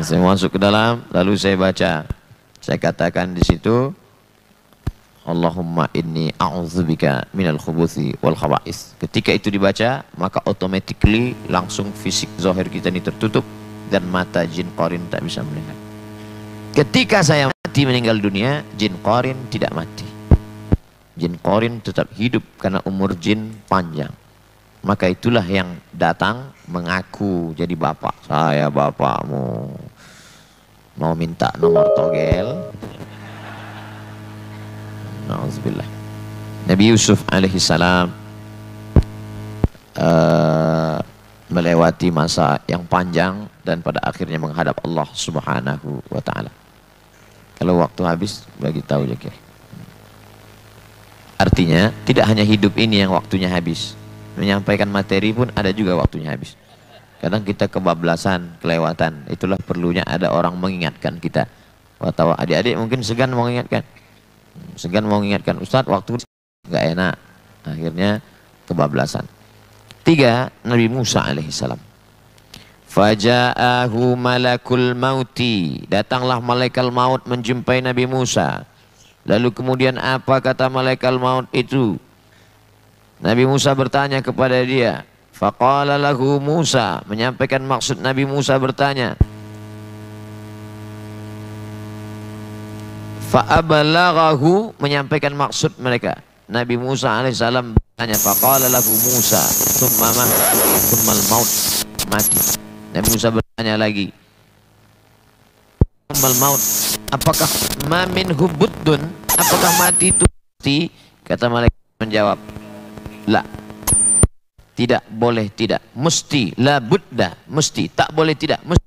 Saya masuk ke dalam, lalu saya baca. Saya katakan di situ, Allahumma inni a'udzubika minal khubuthi wal khaba'is. Ketika itu dibaca, maka automatically langsung fisik zahir kita ini tertutup dan mata jin qarin tak bisa melihat. Ketika saya mati meninggal dunia, jin qarin tidak mati. Jin qarin tetap hidup karena umur jin panjang. Maka itulah yang datang mengaku jadi bapak. Saya bapakmu. Mau minta nomor togel. Na'udzubillah. Nabi Yusuf alaihissalam melewati masa yang panjang dan pada akhirnya menghadap Allah subhanahu wa ta'ala. Kalau waktu habis, bagi tahu ya kira. Artinya tidak hanya hidup ini yang waktunya habis. Menyampaikan materi pun ada juga waktunya habis. Kadang kita kebablasan, kelewatan. Itulah perlunya ada orang mengingatkan kita. Atau adik-adik mungkin segan mau mengingatkan. Segan mau mengingatkan, Ustadz waktu nggak enak. Akhirnya kebablasan. 3. Nabi Musa alaihissalam. Faja'ahu malakul mauti. Datanglah malaikat maut menjumpai Nabi Musa. Lalu kemudian apa kata malaikat maut itu? Nabi Musa bertanya kepada dia. Faqala lahu Musa, menyampaikan maksud Nabi Musa bertanya. Fa'abalaghahu, menyampaikan maksud mereka. Nabi Musa alaihissalam bertanya. Faqala lahu Musa, thummal maut, mati. Nabi Musa bertanya lagi. Thummal maut, apakah ma minhu buddun, apakah mati itu mati? Kata malaikat menjawab. La, tidak boleh tidak, mesti, la budda, mesti, tak boleh tidak, mesti.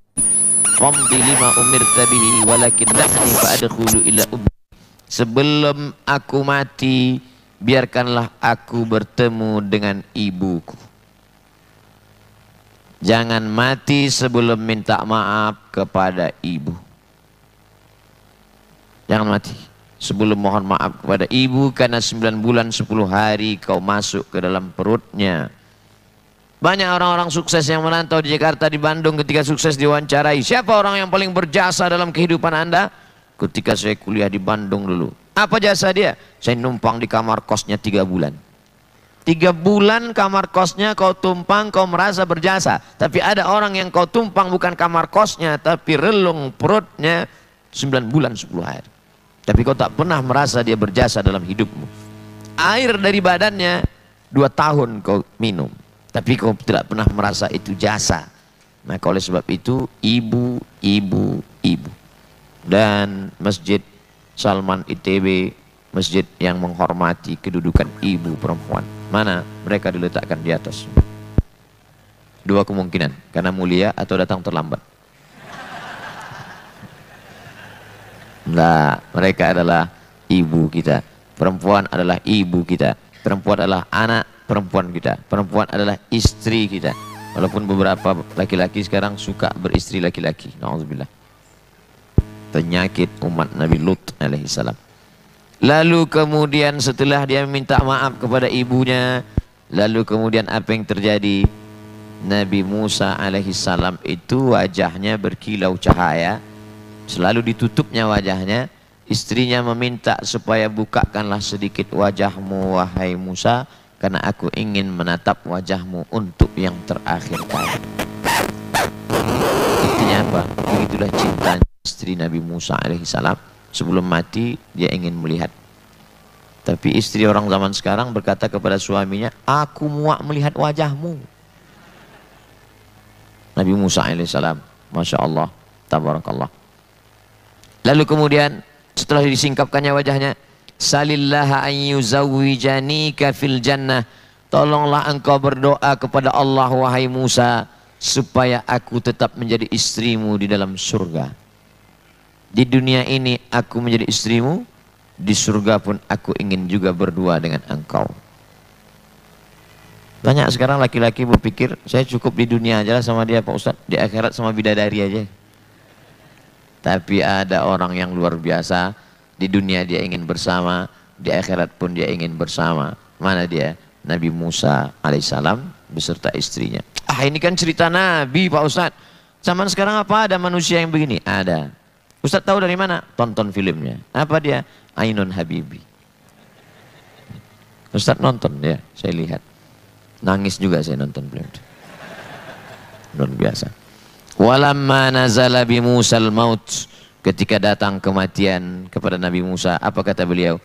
Qamdi lima umirta bihi walakin da'ni fa'adkhulu ila ummi. Sebelum aku mati, biarkanlah aku bertemu dengan ibuku. Jangan mati sebelum minta maaf kepada ibu. Jangan mati sebelum mohon maaf kepada ibu, karena 9 bulan 10 hari kau masuk ke dalam perutnya. Banyak orang-orang sukses yang merantau di Jakarta, di Bandung, ketika sukses diwawancarai. Siapa orang yang paling berjasa dalam kehidupan Anda? Ketika saya kuliah di Bandung dulu. Apa jasa dia? Saya numpang di kamar kosnya 3 bulan. 3 bulan kamar kosnya kau tumpang, kau merasa berjasa. Tapi ada orang yang kau tumpang bukan kamar kosnya, tapi relung perutnya 9 bulan 10 hari. Tapi kau tak pernah merasa dia berjasa dalam hidupmu. Air dari badannya 2 tahun kau minum, tapi kau tidak pernah merasa itu jasa. Maka oleh sebab itu ibu. Dan Masjid Salman ITB, masjid yang menghormati kedudukan ibu perempuan. Mana mereka diletakkan di atas? 2 kemungkinan, karena mulia atau datang terlambat. Nah, mereka adalah ibu kita. Perempuan adalah ibu kita. Perempuan adalah anak perempuan kita. Perempuan adalah istri kita. Walaupun beberapa laki-laki sekarang suka beristri laki-laki. Na'udzubillah. Penyakit umat Nabi Lut alaihissalam. Lalu kemudian setelah dia minta maaf kepada ibunya, lalu kemudian apa yang terjadi? Nabi Musa alaihissalam itu wajahnya berkilau cahaya. Selalu ditutupnya wajahnya. Istrinya meminta supaya bukakanlah sedikit wajahmu wahai Musa, karena aku ingin menatap wajahmu untuk yang terakhir kali. Artinya apa? Begitulah cintanya istri Nabi Musa alaihissalam. Sebelum mati dia ingin melihat. Tapi istri orang zaman sekarang berkata kepada suaminya, aku muak melihat wajahmu. Nabi Musa alaihissalam, Masya Allah, tabarakallah. Lalu kemudian setelah disingkapkannya wajahnya, salillaha an yuzawwijanika fil jannah, tolonglah engkau berdoa kepada Allah wahai Musa, supaya aku tetap menjadi istrimu di dalam surga. Di dunia ini aku menjadi istrimu, di surga pun aku ingin juga berdua dengan engkau. Banyak sekarang laki-laki berpikir, saya cukup di dunia aja lah sama dia Pak Ustadz, di akhirat sama bidadari aja. Tapi ada orang yang luar biasa, di dunia dia ingin bersama, di akhirat pun dia ingin bersama. Mana dia? Nabi Musa alaihissalam beserta istrinya. Ah, ini kan cerita Nabi Pak Ustadz. Zaman sekarang apa ada manusia yang begini? Ada. Ustaz tahu dari mana? Tonton filmnya. Apa dia? Ainun Habibi. Ustaz nonton ya, saya lihat. Nangis juga saya nonton film itu. Luar biasa. Walamma nazala bi Musal maut, ketika datang kematian kepada Nabi Musa, apa kata beliau?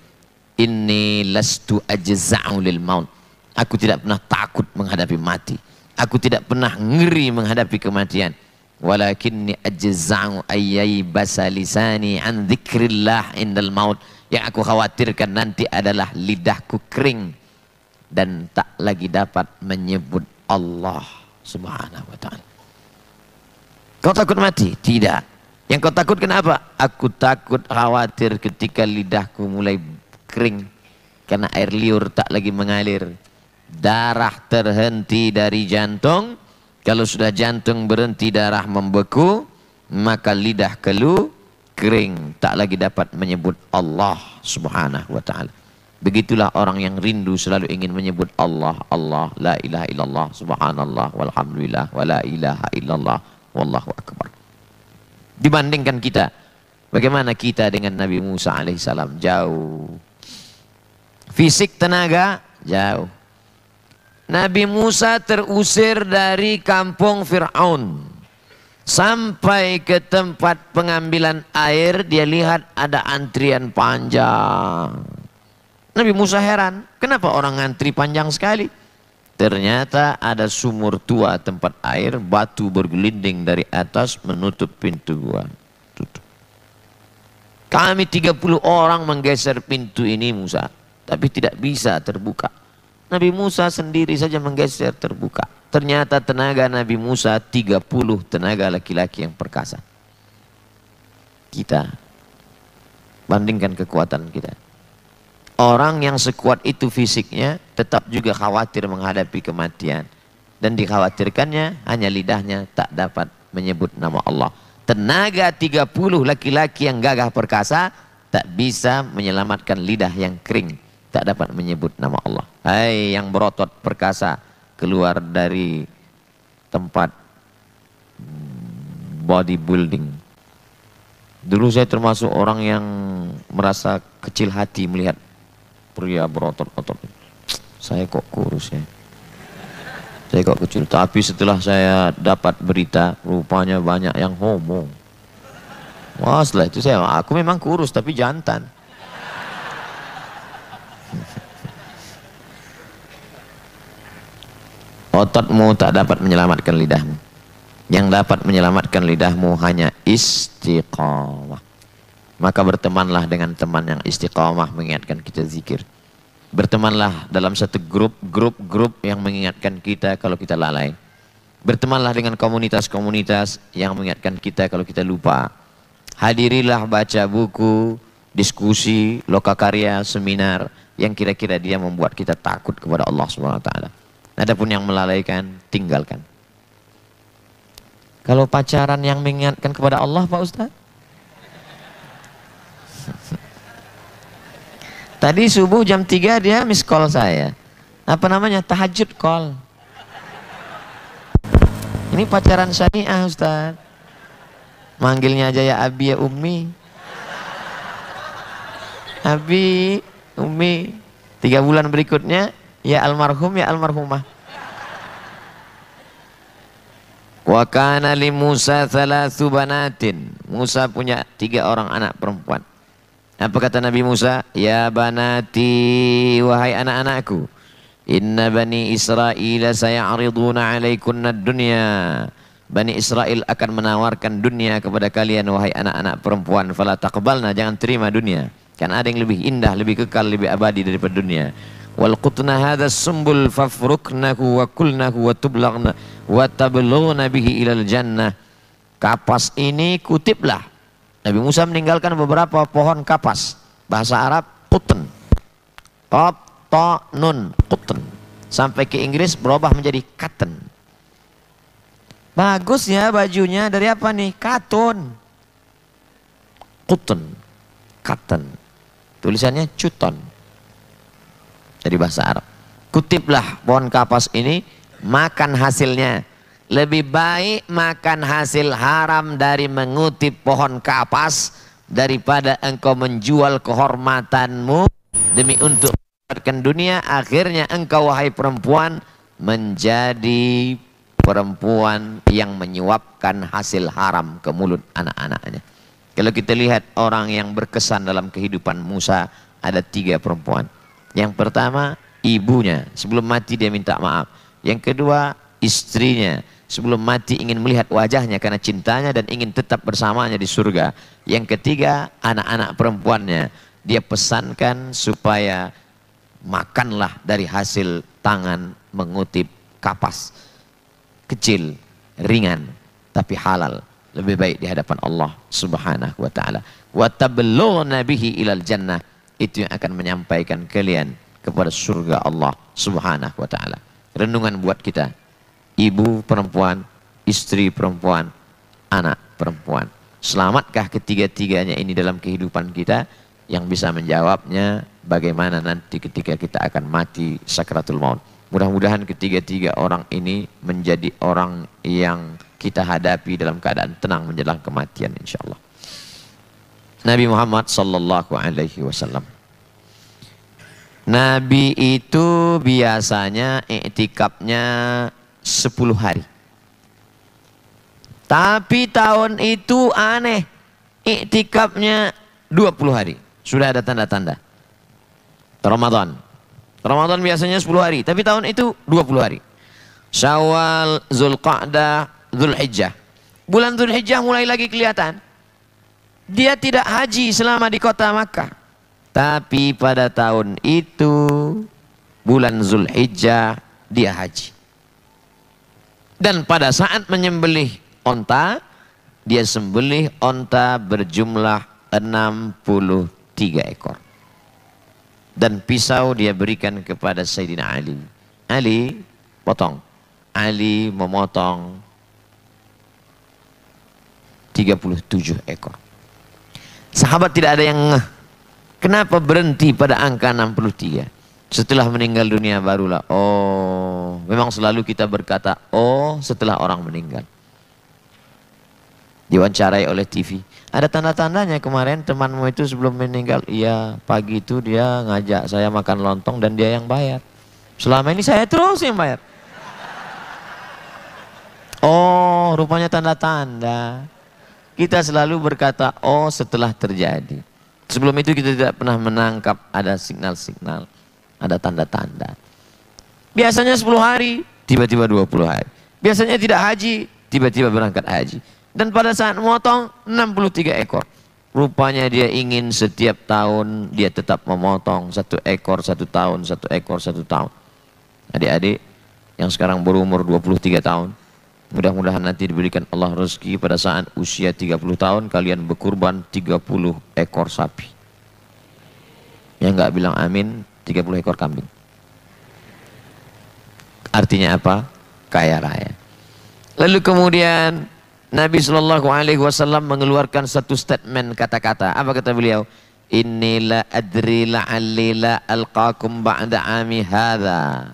Inni lastu ajza'u lil maut. Aku tidak pernah takut menghadapi mati. Aku tidak pernah ngeri menghadapi kematian. Walakinni ajza'u ayyai basalisani an dzikrillah indal maut. Yang aku khawatirkan nanti adalah lidahku kering dan tak lagi dapat menyebut Allah Subhanahu wa ta'ala. Kau takut mati? Tidak. Yang kau takut kenapa? Aku takut khawatir ketika lidahku mulai kering karena air liur tak lagi mengalir. Darah terhenti dari jantung. Kalau sudah jantung berhenti darah membeku, maka lidah kering, tak lagi dapat menyebut Allah Subhanahu wa ta'ala. Begitulah orang yang rindu selalu ingin menyebut Allah, Allah, la ilaha illallah, subhanallah, walhamdulillah, wa la ilaha illallah, wallahu akbar. Dibandingkan kita, bagaimana kita dengan Nabi Musa alaihissalam? Jauh. Fisik tenaga, jauh. Nabi Musa terusir dari kampung Fir'aun. Sampai ke tempat pengambilan air, dia lihat ada antrian panjang. Nabi Musa heran, kenapa orang antri panjang sekali? Ternyata ada sumur tua tempat air, batu bergelinding dari atas menutup pintu gua. Tutup. Kami 30 orang menggeser pintu ini Musa, tapi tidak bisa terbuka. Nabi Musa sendiri saja menggeser terbuka. Ternyata tenaga Nabi Musa 30 tenaga laki-laki yang perkasa. Kita bandingkan kekuatan kita. Orang yang sekuat itu fisiknya tetap juga khawatir menghadapi kematian. Dan dikhawatirkannya hanya lidahnya tak dapat menyebut nama Allah. Tenaga 30 laki-laki yang gagah perkasa tak bisa menyelamatkan lidah yang kering, tak dapat menyebut nama Allah. Hai yang berotot perkasa, keluar dari tempat bodybuilding. Dulu saya termasuk orang yang merasa kecil hati melihat pria berotot-otot. Saya kok kurus ya, saya kok kecil. Tapi setelah saya dapat berita, rupanya banyak yang homo. Wah, setelah itu aku memang kurus tapi jantan. Ototmu tak dapat menyelamatkan lidahmu. Yang dapat menyelamatkan lidahmu hanya istiqamah. Maka bertemanlah dengan teman yang istiqamah mengingatkan kita zikir. Bertemanlah dalam satu grup yang mengingatkan kita kalau kita lalai. Bertemanlah dengan komunitas-komunitas yang mengingatkan kita kalau kita lupa. Hadirilah baca buku, diskusi, lokakarya, seminar yang kira-kira dia membuat kita takut kepada Allah Subhanahu wa taala. Adapun yang melalaikan, tinggalkan. Kalau pacaran yang mengingatkan kepada Allah, Pak Ustaz? Tadi subuh jam 3 dia miss call saya. Apa namanya? Tahajud call. Ini pacaran syariah Ustaz. Manggilnya aja ya Abi ya Umi. Abi, Umi. 3 bulan berikutnya ya almarhum ya almarhumah. Wa kana li Musa 3 banatin. Musa punya 3 orang anak perempuan. Apa kata Nabi Musa? Ya banati, wahai anak-anakku, inna bani Israel saya'riduna alaikunna dunya. Bani Israel akan menawarkan dunia kepada kalian wahai anak-anak perempuan. Fala taqbalna, jangan terima dunia. Kan ada yang lebih indah, lebih kekal, lebih abadi daripada dunia. Wal qutna hadha sumbul fafruknahu wa kulnahu wa tublagna wa tablughna bihi ilal jannah. Kapas ini kutiplah. Nabi Musa meninggalkan beberapa pohon kapas. Bahasa Arab qutn. Qaf ta nun qutn. Sampai ke Inggris berubah menjadi cotton. Bagus ya bajunya, dari apa nih? Katun. Qutn. Cotton. Tulisannya cuton. Dari bahasa Arab. Kutiplah pohon kapas ini, makan hasilnya. lebih baik makan hasil haram dari mengutip pohon kapas daripada engkau menjual kehormatanmu demi untuk mendapatkan dunia. Akhirnya engkau wahai perempuan menjadi perempuan yang menyuapkan hasil haram ke mulut anak-anaknya. Kalau kita lihat orang yang berkesan dalam kehidupan Musa, ada 3 perempuan. Yang pertama ibunya, sebelum mati dia minta maaf. Yang kedua istrinya, sebelum mati ingin melihat wajahnya karena cintanya dan ingin tetap bersamanya di surga. Yang ketiga anak-anak perempuannya, dia pesankan supaya makanlah dari hasil tangan mengutip kapas, kecil, ringan, tapi halal, lebih baik di hadapan Allah Subhanahu wa taala. Wa tablughna bihi ilal jannah, itu yang akan menyampaikan kalian kepada surga Allah Subhanahu wa taala. Renungan buat kita, ibu perempuan, istri perempuan, anak perempuan. Selamatkah ketiga-tiganya ini dalam kehidupan kita? Yang bisa menjawabnya bagaimana nanti ketika kita akan mati sakratul maut. Mudah-mudahan ketiga-tiga orang ini menjadi orang yang kita hadapi dalam keadaan tenang menjelang kematian insyaallah. Nabi Muhammad sallallahu alaihi wasallam. Nabi itu biasanya iktikafnya 10 hari. Tapi tahun itu aneh, iktikafnya 20 hari. Sudah ada tanda-tanda. Ramadan biasanya 10 hari, tapi tahun itu 20 hari. Syawal, Zulqa'dah, Zulhijjah. Bulan Zulhijjah mulai lagi kelihatan. Dia tidak haji selama di kota Makkah. Tapi pada tahun itu bulan Zulhijjah dia haji. Dan pada saat menyembelih onta, dia sembelih onta berjumlah 63 ekor. Dan pisau dia berikan kepada Sayyidina Ali. Ali potong. Ali memotong 37 ekor. Sahabat tidak ada yang ngeh. Kenapa berhenti pada angka 63? Setelah meninggal dunia barulah, oh, memang selalu kita berkata, oh, setelah orang meninggal. Diwawancarai oleh TV. Ada tanda-tandanya kemarin temanmu itu sebelum meninggal, iya, pagi itu dia ngajak saya makan lontong dan dia yang bayar. Selama ini saya terus yang bayar. Oh, rupanya tanda-tanda. Kita selalu berkata, oh, setelah terjadi. Sebelum itu kita tidak pernah menangkap ada signal-signal, ada tanda-tanda. Biasanya 10 hari, tiba-tiba 20 hari. Biasanya tidak haji, tiba-tiba berangkat haji. Dan pada saat memotong 63 ekor. Rupanya dia ingin setiap tahun dia tetap memotong 1 ekor 1 tahun, 1 ekor 1 tahun. Adik-adik yang sekarang berumur 23 tahun, mudah-mudahan nanti diberikan Allah rezeki pada saat usia 30 tahun kalian berkurban 30 ekor sapi. Yang nggak bilang amin 30 ekor kambing. Artinya apa? Kaya raya. Lalu kemudian Nabi SAW mengeluarkan satu statement kata-kata. Apa kata beliau? Innila adri la'alli la alqakum ba'da ami hadha.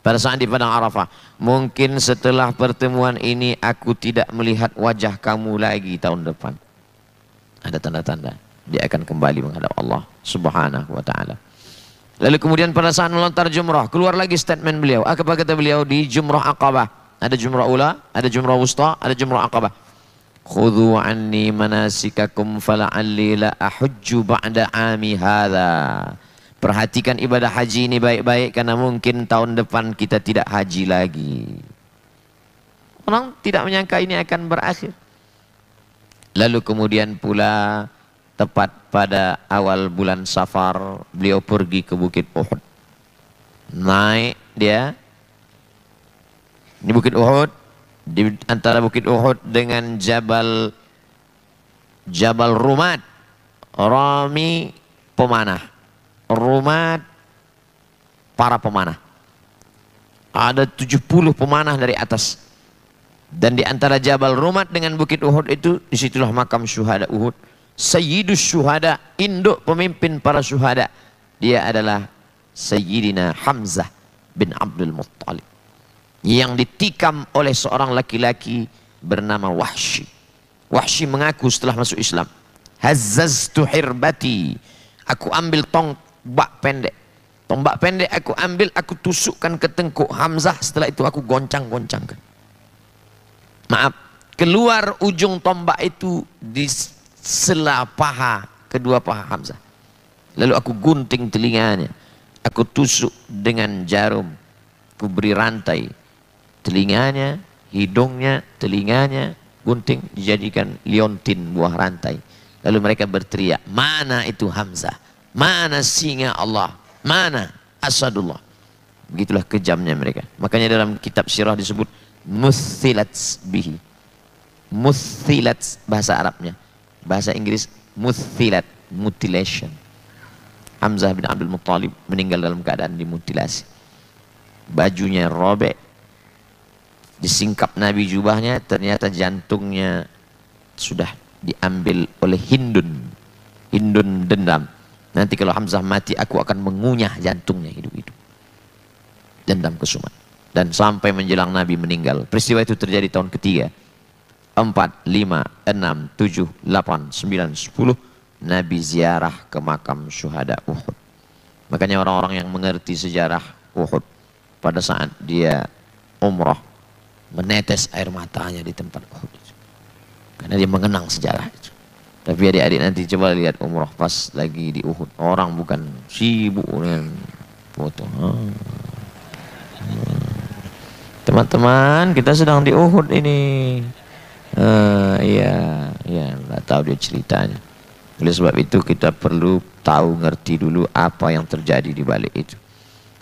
Pada saat di Padang Arafah, mungkin setelah pertemuan ini aku tidak melihat wajah kamu lagi tahun depan. Ada tanda-tanda dia akan kembali menghadap Allah Subhanahu wa taala. Lalu kemudian pada saat melontar jumrah, keluar lagi statement beliau. Apa kata beliau di jumrah Aqabah? Ada jumrah ula, ada jumrah wusta, ada jumrah Aqabah. Khudhu anni manasikakum fala'alli la ahujju ba'da ami hadha. Perhatikan ibadah haji ini baik-baik karena mungkin tahun depan kita tidak haji lagi. Orang tidak menyangka ini akan berakhir. Lalu kemudian pula tepat pada awal bulan Safar beliau pergi ke Bukit Uhud. Naik dia. Di Bukit Uhud, di antara Bukit Uhud dengan Jabal Rumat, Rami pemanah. Rumat para pemanah. Ada 70 pemanah dari atas. Dan di antara Jabal Rumat dengan Bukit Uhud itu, disitulah makam syuhada Uhud. Sayyidus syuhada, induk pemimpin para syuhada. Dia adalah Sayyidina Hamzah bin Abdul Muttalib. yang ditikam oleh seorang laki-laki bernama Wahsy. Wahsy mengaku setelah masuk Islam, hazzaztu hirbati, aku ambil tombak pendek. Tombak pendek aku ambil, aku tusukkan ke tengkuk Hamzah, setelah itu aku goncang-goncangkan. Maaf, keluar ujung tombak itu di sela paha, kedua paha Hamzah. Lalu aku gunting telinganya, aku tusuk dengan jarum, aku beri rantai telinganya, hidungnya, telinganya, gunting dijadikan liontin, buah rantai. Lalu mereka berteriak, mana itu Hamzah, mana singa Allah, mana Asadullah. Begitulah kejamnya mereka. Makanya dalam kitab sirah disebut muthilat bihi. Muthilat bahasa Arabnya, bahasa Inggris muthilat, mutilation. Hamzah bin Abdul Muttalib meninggal dalam keadaan dimutilasi. Bajunya robek, disingkap Nabi jubahnya, ternyata jantungnya sudah diambil oleh Hindun. Hindun dendam, nanti kalau Hamzah mati aku akan mengunyah jantungnya hidup-hidup. Dendam kesumat. Dan sampai menjelang Nabi meninggal. Peristiwa itu terjadi tahun ketiga. 4, 5, 6, 7, 8, 9, 10 Nabi ziarah ke makam syuhada Uhud. Makanya orang-orang yang mengerti sejarah Uhud, pada saat dia umrah, menetes air matanya di tempat Uhud itu, karena dia mengenang sejarah itu. Tapi adik-adik nanti coba lihat umrah pas lagi di Uhud, orang bukan sibuk dengan foto. Teman-teman, kita sedang di Uhud ini. Iya, nggak tahu dia ceritanya. Oleh sebab itu kita perlu tahu, ngerti dulu apa yang terjadi di balik itu.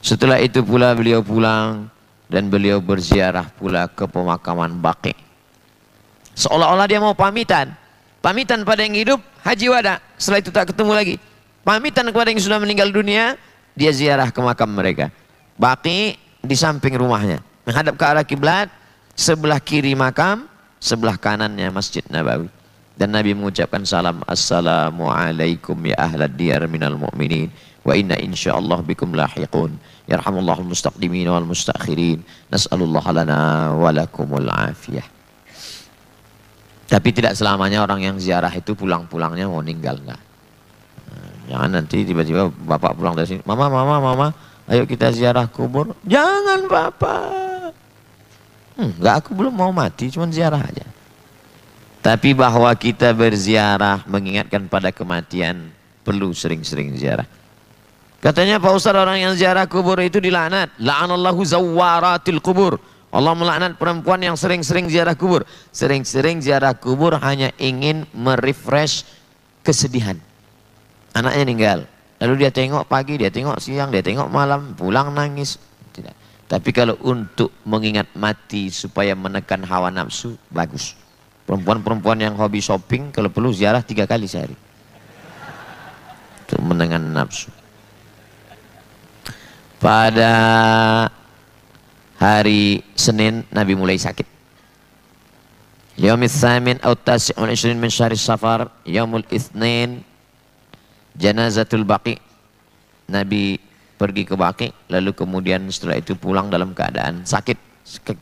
Setelah itu pula beliau pulang dan beliau berziarah pula ke pemakaman Baqi. Seolah-olah dia mau pamitan pada yang hidup, haji wada. Setelah itu tak ketemu lagi. Pamitan kepada yang sudah meninggal dunia, dia ziarah ke makam mereka. Baqi di samping rumahnya, menghadap ke arah kiblat, sebelah kiri makam, sebelah kanannya Masjid Nabawi. Dan Nabi mengucapkan salam, assalamualaikum ya ahlad diyar minal mu'minin wa inna insyaallah bikum lahiqun yarhamullahul mustaqdimin wal mustakhirin nas'alullah lana walakumul afiyah. Tapi tidak selamanya orang yang ziarah itu pulang-pulangnya mau ninggal, enggak. Jangan nanti tiba-tiba bapak pulang dari sini, mama, ayo kita ziarah kubur. Jangan bapak, enggak, aku belum mau mati, cuma ziarah aja. Tapi bahwa kita berziarah mengingatkan pada kematian, perlu sering-sering ziarah. Katanya Pak Ustaz, orang yang ziarah kubur itu dilaknat. La'anallahu zawwaratil kubur. Allah melaknat perempuan yang sering-sering ziarah kubur. Sering-sering ziarah kubur hanya ingin merefresh kesedihan. Anaknya meninggal, lalu dia tengok pagi, dia tengok siang, dia tengok malam, pulang nangis. Tidak. Tapi kalau untuk mengingat mati supaya menekan hawa nafsu, bagus. Perempuan-perempuan yang hobi shopping kalau perlu ziarah 3 kali sehari untuk menekan nafsu. Pada hari Senin Nabi mulai sakit. Yaumul Tsamin atau Tasi'ul 20 min Syahril Safar, Yaumul Itsnin, Janazatul Baqi. Nabi pergi ke Baqi, lalu kemudian setelah itu pulang dalam keadaan sakit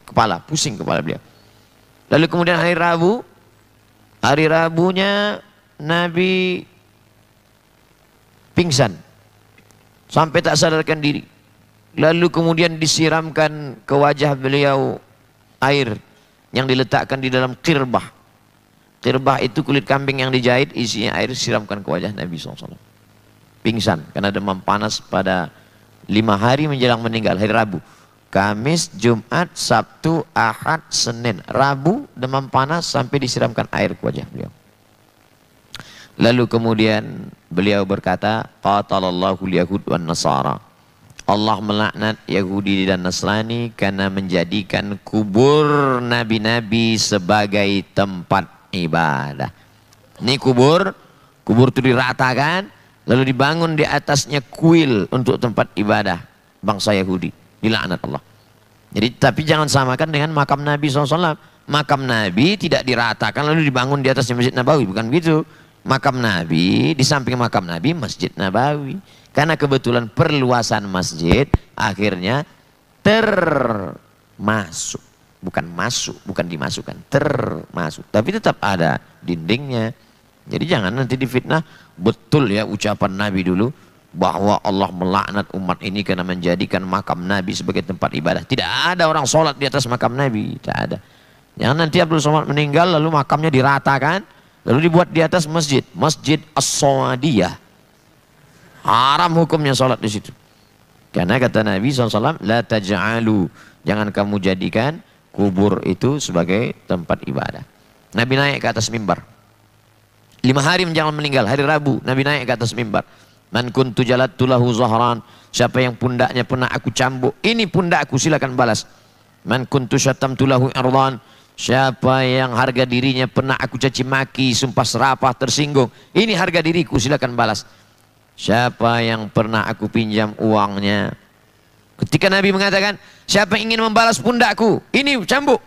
kepala, pusing kepala beliau. Lalu kemudian hari Rabu, hari Rabunya Nabi pingsan sampai tak sadarkan diri. Lalu kemudian disiramkan ke wajah beliau air yang diletakkan di dalam qirbah. Qirbah itu kulit kambing yang dijahit, isinya air, siramkan ke wajah Nabi SAW. Pingsan karena demam panas pada 5 hari menjelang meninggal, hari Rabu. Kamis, Jumat, Sabtu, Ahad, Senin, Rabu demam panas sampai disiramkan air ke wajah beliau. Lalu kemudian beliau berkata, qatalallahu al-yahud wan nasara. Allah melaknat Yahudi dan Nasrani karena menjadikan kubur nabi-nabi sebagai tempat ibadah. Ini kubur itu diratakan, lalu dibangun di atasnya kuil untuk tempat ibadah bangsa Yahudi. Dilaknat Allah. Jadi tapi jangan samakan dengan makam Nabi SAW. Makam Nabi tidak diratakan lalu dibangun di atasnya Masjid Nabawi, bukan begitu. Makam Nabi, di samping makam Nabi Masjid Nabawi. Karena kebetulan perluasan masjid akhirnya termasuk. Bukan masuk, bukan dimasukkan, termasuk. Tapi tetap ada dindingnya. Jadi jangan nanti difitnah. Betul ya ucapan Nabi dulu bahwa Allah melaknat umat ini karena menjadikan makam Nabi sebagai tempat ibadah. Tidak ada orang sholat di atas makam Nabi, tidak ada. Jangan nanti Abdul Somad meninggal lalu makamnya diratakan, lalu dibuat di atas masjid, Masjid As-Sawadiyah. Haram hukumnya sholat di situ. Karena kata Nabi SAW, la taj'alu, jangan kamu jadikan kubur itu sebagai tempat ibadah. Nabi naik ke atas mimbar. 5 hari menjelang meninggal, hari Rabu, Nabi naik ke atas mimbar. Man kuntu jalattu lahu zahran, siapa yang pundaknya pernah aku cambuk, ini pundakku, silakan balas. Man kuntu syatamtu lahu irdan, siapa yang harga dirinya pernah aku caci maki, sumpah serapah, tersinggung, ini harga diriku, silakan balas. Siapa yang pernah aku pinjam uangnya, ketika Nabi mengatakan siapa yang ingin membalas pundakku, ini cambuk,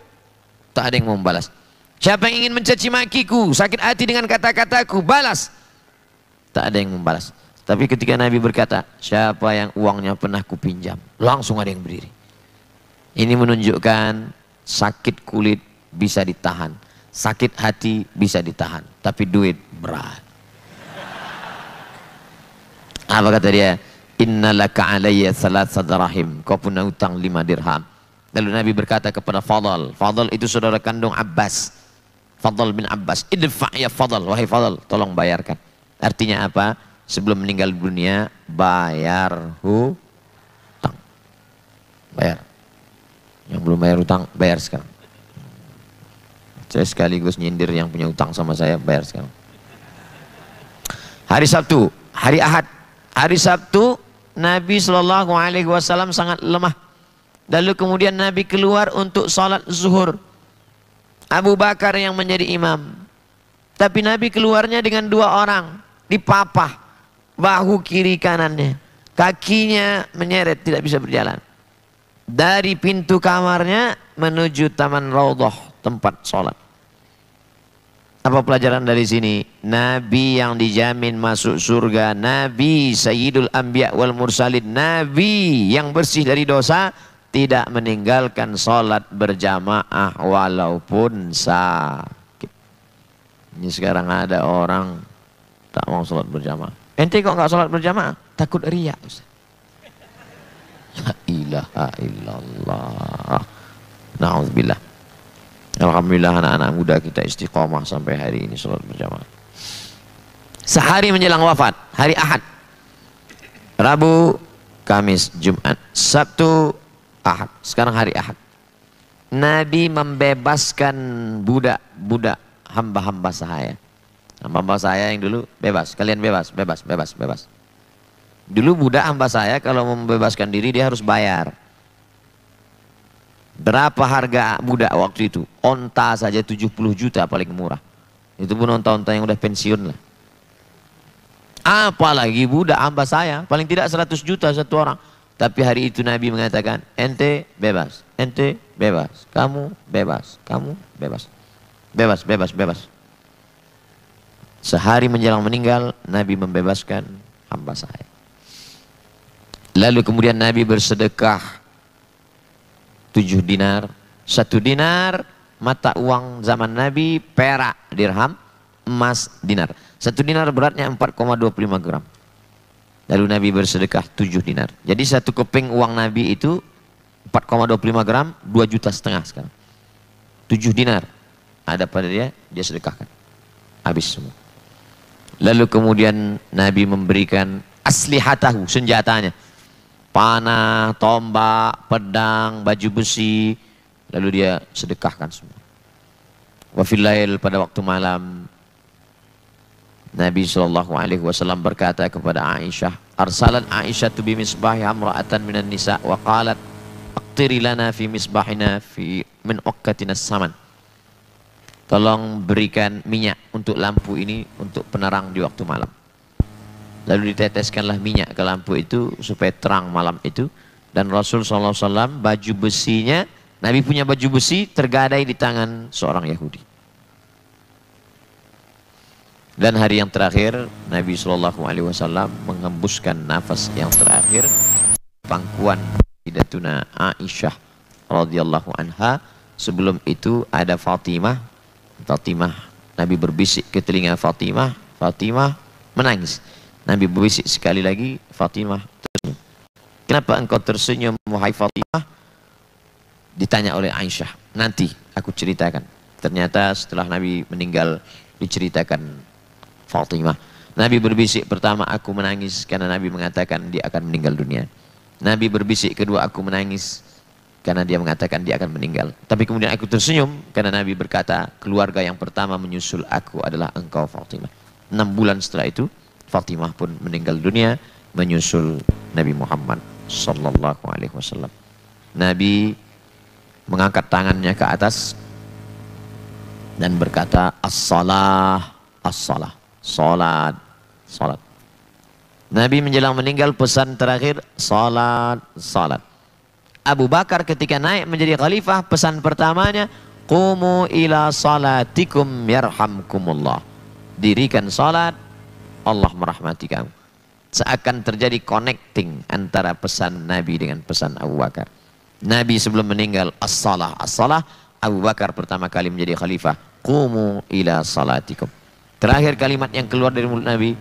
tak ada yang mau membalas. Siapa yang ingin mencaci makiku, sakit hati dengan kata-kataku, balas, tak ada yang membalas. Tapi ketika Nabi berkata siapa yang uangnya pernah ku pinjam, langsung ada yang berdiri. Ini menunjukkan sakit kulit bisa ditahan, sakit hati bisa ditahan, tapi duit berat. Apa kata dia? Innalaka alayya thalathah dirham, kau punya utang 5 dirham. Lalu Nabi berkata kepada Fadl, Fadl itu saudara kandung Abbas, Fadl bin Abbas, idfa ya Fadl, wahai Fadl, tolong bayarkan. Artinya apa? Sebelum meninggal dunia bayar hutang. Bayar. Yang belum bayar hutang bayar sekarang. Saya sekaligus nyindir yang punya hutang sama saya, bayar sekarang. Hari Sabtu, hari Ahad. Hari Sabtu Nabi SAW sangat lemah. Lalu kemudian Nabi keluar untuk salat zuhur. Abu Bakar yang menjadi imam. Tapi Nabi keluarnya dengan 2 orang. Dipapah bahu kiri kanannya. Kakinya menyeret, tidak bisa berjalan. Dari pintu kamarnya menuju Taman Raudhah, tempat salat. Apa pelajaran dari sini? Nabi yang dijamin masuk surga, Nabi Sayyidul Anbiya wal Mursalin, Nabi yang bersih dari dosa, tidak meninggalkan sholat berjamaah walaupun sakit. Ini sekarang ada orang tak mau sholat berjamaah. Ente kok nggak sholat berjamaah? Takut riya, Ustaz. La ilaha illallah. Na'udzubillah. Alhamdulillah anak-anak muda kita istiqomah sampai hari ini sholat berjamaah. Sehari menjelang wafat, hari Ahad, Rabu, Kamis, Jumat, Sabtu, Ahad. Sekarang hari Ahad. Nabi membebaskan budak-budak hamba-hamba saya. Hamba-hamba saya yang dulu bebas, kalian bebas, bebas, bebas, bebas. Dulu budak hamba saya kalau mau membebaskan diri dia harus bayar. Berapa harga budak waktu itu? Onta saja 70 juta paling murah. Itu pun onta-onta yang udah pensiun lah. Apalagi budak hamba saya, paling tidak 100 juta satu orang. Tapi hari itu Nabi mengatakan, ente bebas, ente bebas, kamu bebas, kamu bebas. Bebas, bebas, bebas. Sehari menjelang meninggal, Nabi membebaskan hamba saya. Lalu kemudian Nabi bersedekah 7 dinar. 1 dinar mata uang zaman Nabi, perak dirham, emas dinar. 1 dinar beratnya 4,25 gram. Lalu Nabi bersedekah 7 dinar. Jadi 1 keping uang Nabi itu 4,25 gram, 2,5 juta sekarang. 7 dinar ada pada dia, dia sedekahkan. Habis semua. Lalu kemudian Nabi memberikan aslihatahu, senjatanya. Panah, tombak, pedang, baju besi, lalu dia sedekahkan semua. Wa fil lail, pada waktu malam, Nabi SAW berkata kepada Aisyah, arsalan Aisyah tu bimisbahi amra'atan minan nisa wa qalat aqtiri lana fi misbahina fi min uqqatina saman. Tolong berikan minyak untuk lampu ini untuk penerang di waktu malam. Lalu diteteskanlah minyak ke lampu itu supaya terang malam itu. Dan Rasul SAW baju besinya, Nabi punya baju besi tergadai di tangan seorang Yahudi. Dan hari yang terakhir Nabi SAW menghembuskan nafas yang terakhir pangkuan Sayyidatuna Aisyah radhiyallahu anha. Sebelum itu ada Fatimah. Nabi berbisik ke telinga Fatimah, Fatimah menangis. Nabi berbisik sekali lagi, Fatimah tersenyum. Kenapa engkau tersenyum wahai Fatimah? Ditanya oleh Aisyah. Nanti aku ceritakan. Ternyata setelah Nabi meninggal diceritakan Fatimah. Nabi berbisik pertama, aku menangis karena Nabi mengatakan dia akan meninggal dunia. Nabi berbisik kedua, aku menangis karena dia mengatakan dia akan meninggal. Tapi kemudian aku tersenyum karena Nabi berkata, keluarga yang pertama menyusul aku adalah engkau Fatimah. 6 bulan setelah itu Fatimah pun meninggal dunia menyusul Nabi Muhammad sallallahu alaihi wasallam. Nabi mengangkat tangannya ke atas dan berkata, as-salah, as-salah, salat, salat. Nabi menjelang meninggal pesan terakhir, salat, salat. Abu Bakar ketika naik menjadi khalifah, pesan pertamanya, qumu ila salatikum yarhamkumullah. Dirikan salat, Allah merahmati kamu. Seakan terjadi connecting antara pesan Nabi dengan pesan Abu Bakar. Nabi sebelum meninggal, as-salah, as-salah. Abu Bakar pertama kali menjadi khalifah, qumu ila salatikum. Terakhir kalimat yang keluar dari mulut Nabi,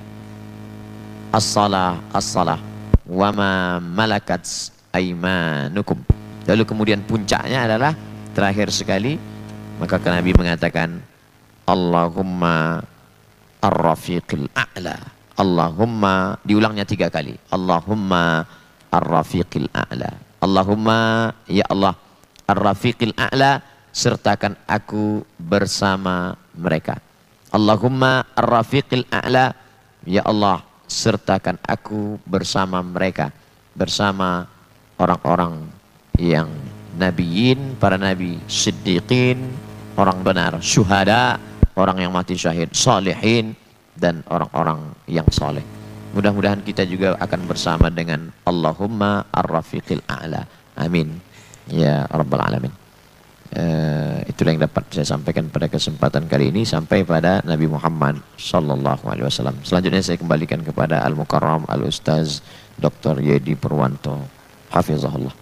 as-salah, as-salah, wa ma malakat aimanukum. Lalu kemudian puncaknya adalah terakhir sekali, maka Nabi mengatakan, Allahumma ar-rafiqil a'la. Allahumma, diulangnya 3 kali. Allahumma ar-rafiqil a'la. Allahumma, ya Allah, ar-rafiqil a'la, sertakan aku bersama mereka. Allahumma ar-rafiqil a'la, ya Allah, sertakan aku bersama mereka, bersama orang-orang yang nabiyin, para nabi, siddiqin, orang benar, syuhada, orang yang mati syahid, salihin, dan orang-orang yang soleh. Mudah-mudahan kita juga akan bersama dengan Allahumma ar-rafiqil a'la. Amin ya rabbal alamin. Itulah yang dapat saya sampaikan pada kesempatan kali ini, sampai pada Nabi Muhammad sallallahu alaihi wasallam. Selanjutnya saya kembalikan kepada Al-Mukarram Al-Ustaz Dr. Yedi Purwanto hafizahullah.